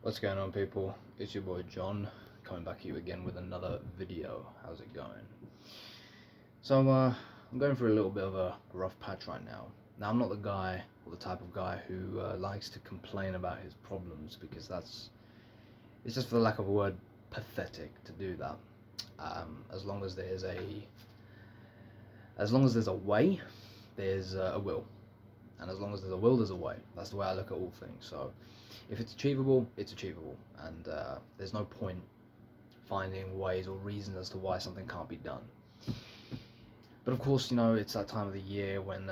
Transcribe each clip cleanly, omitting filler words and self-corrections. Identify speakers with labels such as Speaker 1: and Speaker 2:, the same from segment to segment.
Speaker 1: What's going on, people? It's your boy John, coming back at you again with another video. How's it going? So I'm going through a little bit of a rough patch right now. Now, I'm not the guy or the type of guy who likes to complain about his problems, because it's just, for the lack of a word, pathetic to do that. As long as there's a way, there's a will. And as long as there's a will, there's a way. That's the way I look at all things. So if it's achievable, it's achievable. And there's no point finding ways or reasons as to why something can't be done. But of course, it's that time of the year when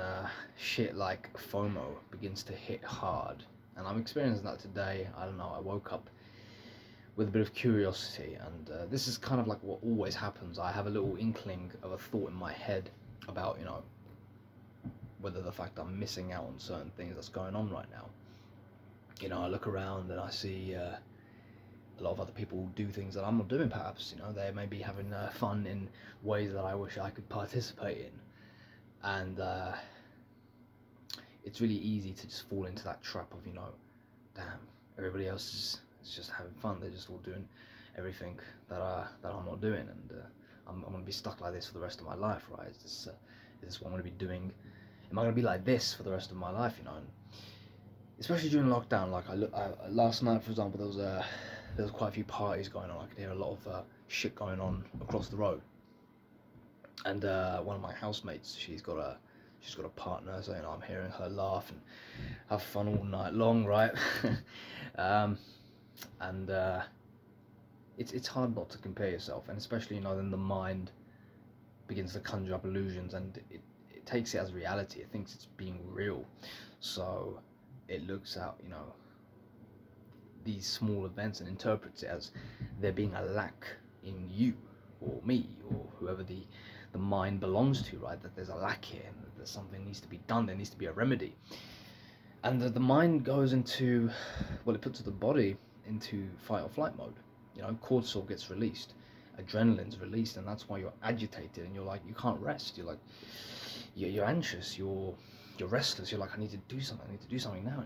Speaker 1: shit like FOMO begins to hit hard. And I'm experiencing that today. I don't know, I woke up with a bit of curiosity. And this is kind of like what always happens. I have a little inkling of a thought in my head about, whether the fact I'm missing out on certain things that's going on right now. I look around and I see a lot of other people do things that I'm not doing, perhaps. They may be having fun in ways that I wish I could participate in. And it's really easy to just fall into that trap of, damn, everybody else is just having fun. They're just all doing everything that I'm not doing. And I'm going to be stuck like this for the rest of my life, right? Is this what I'm going to be doing? Am I going to be like this for the rest of my life, And especially during lockdown, like last night, for example, there was quite a few parties going on. I could hear a lot of shit going on across the road. And one of my housemates, she's got a partner, so I'm hearing her laugh and have fun all night long, right? And it's hard not to compare yourself, and especially then the mind begins to conjure up illusions, and it takes it as reality. It thinks it's being real, so it looks at these small events and interprets it as there being a lack in you or me or whoever the mind belongs to, right? That there's a lack here, and that something needs to be done. There needs to be a remedy, and the mind goes into, well, it puts the body into fight or flight mode. Cortisol gets released, adrenaline's released, and that's why you're agitated and you're like, you can't rest. You're like, you're anxious, you're restless, you're like, I need to do something now.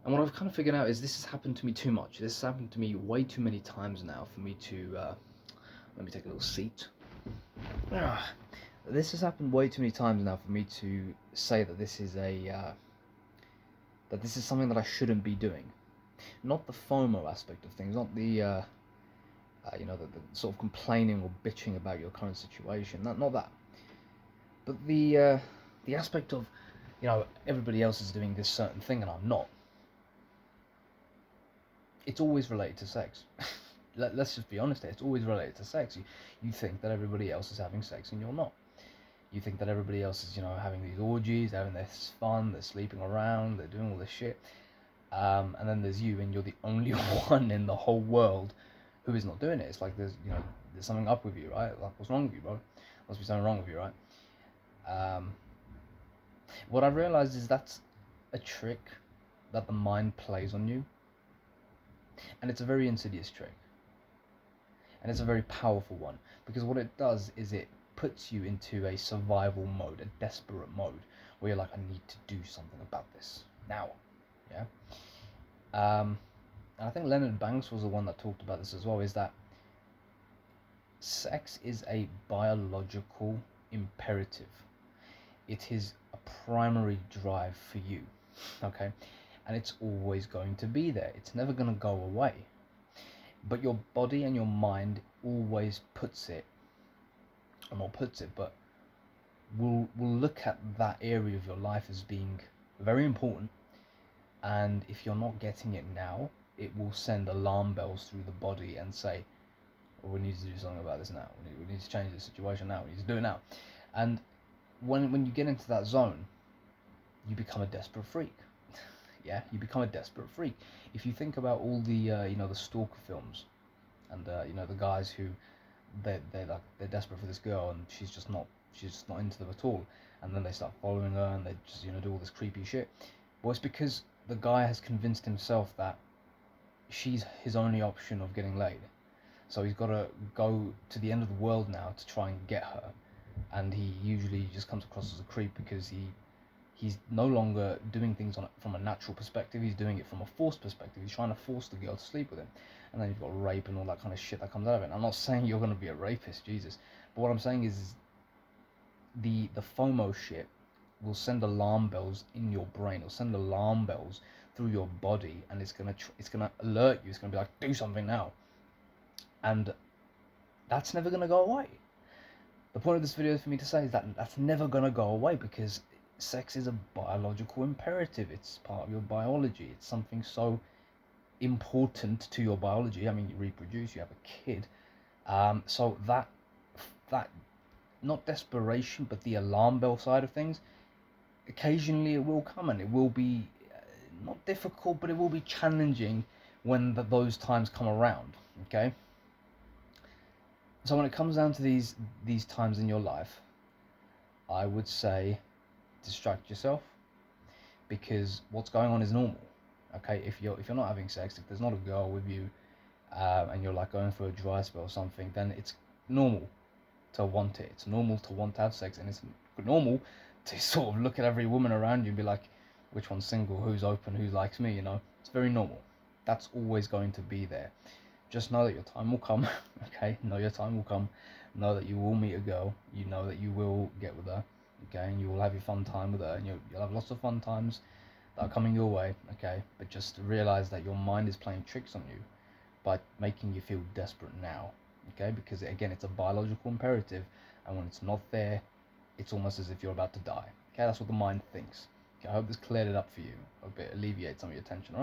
Speaker 1: And what I've kind of figured out is this has happened to me too much. This has happened to me way too many times now for me to, let me take a little seat. This has happened way too many times now for me to say that this is something that I shouldn't be doing. Not the FOMO aspect of things, not the sort of complaining or bitching about your current situation, not that, but the aspect of, everybody else is doing this certain thing and I'm not. It's always related to sex. Let's just be honest here, it's always related to sex. You think that everybody else is having sex and you're not. You think that everybody else is, having these orgies, having this fun, they're sleeping around, they're doing all this shit. And then there's you, and you're the only one in the whole world who is not doing it. It's like there's something up with you, right? Like, what's wrong with you, bro? Must be something wrong with you, right? What I've realized is that's a trick that the mind plays on you, and it's a very insidious trick, and it's a very powerful one, because what it does is it puts you into a survival mode, a desperate mode, where you're like, I need to do something about this now. Yeah. And I think Leonard Banks was the one that talked about this as well, is that sex is a biological imperative. It is a primary drive for you, okay? And it's always going to be there. It's never going to go away. But your body and your mind always puts it, or not puts it, but will look at that area of your life as being very important. And if you're not getting it now, it will send alarm bells through the body and say, we need to do something about this now. We need to change the situation now. We need to do it now. And when you get into that zone, you become a desperate freak. Yeah, you become a desperate freak. If you think about all the the stalker films, and the guys who they're desperate for this girl, and she's just not into them at all, and then they start following her and they just do all this creepy shit. Well, it's because the guy has convinced himself that she's his only option of getting laid. So he's got to go to the end of the world now to try and get her. And he usually just comes across as a creep because he he's no longer doing things from a natural perspective. He's doing it from a forced perspective. He's trying to force the girl to sleep with him, and then you've got rape and all that kind of shit that comes out of it. I'm not saying you're going to be a rapist, Jesus, but what I'm saying is the FOMO shit will send alarm bells in your brain. It'll send alarm bells through your body, and it's gonna alert you. It's gonna be like, do something now, and that's never gonna go away. The point of this video is for me to say is that that's never gonna go away, because sex is a biological imperative. It's part of your biology. It's something so important to your biology. I mean, you reproduce, you have a kid, so that not desperation, but the alarm bell side of things, occasionally it will come, and it will be not difficult, but it will be challenging when those times come around. Okay, so when it comes down to these times in your life, I would say distract yourself, because what's going on is normal. Okay, if you're not having sex, if there's not a girl with you, and you're like going through a dry spell or something, then it's normal to want it. It's normal to want to have sex, and it's normal to sort of look at every woman around you and be like, which one's single, who's open, who likes me, you know? It's very normal. That's always going to be there. Just know that your time will come, okay? Know your time will come. Know that you will meet a girl. You know that you will get with her, okay? And you will have your fun time with her, and you'll have lots of fun times that are coming your way, okay? But just realize that your mind is playing tricks on you by making you feel desperate now, okay? Because again, it's a biological imperative, and when it's not there, it's almost as if you're about to die. Okay, that's what the mind thinks. Okay, I hope this cleared it up for you. I hope it alleviates some of your tension. All right?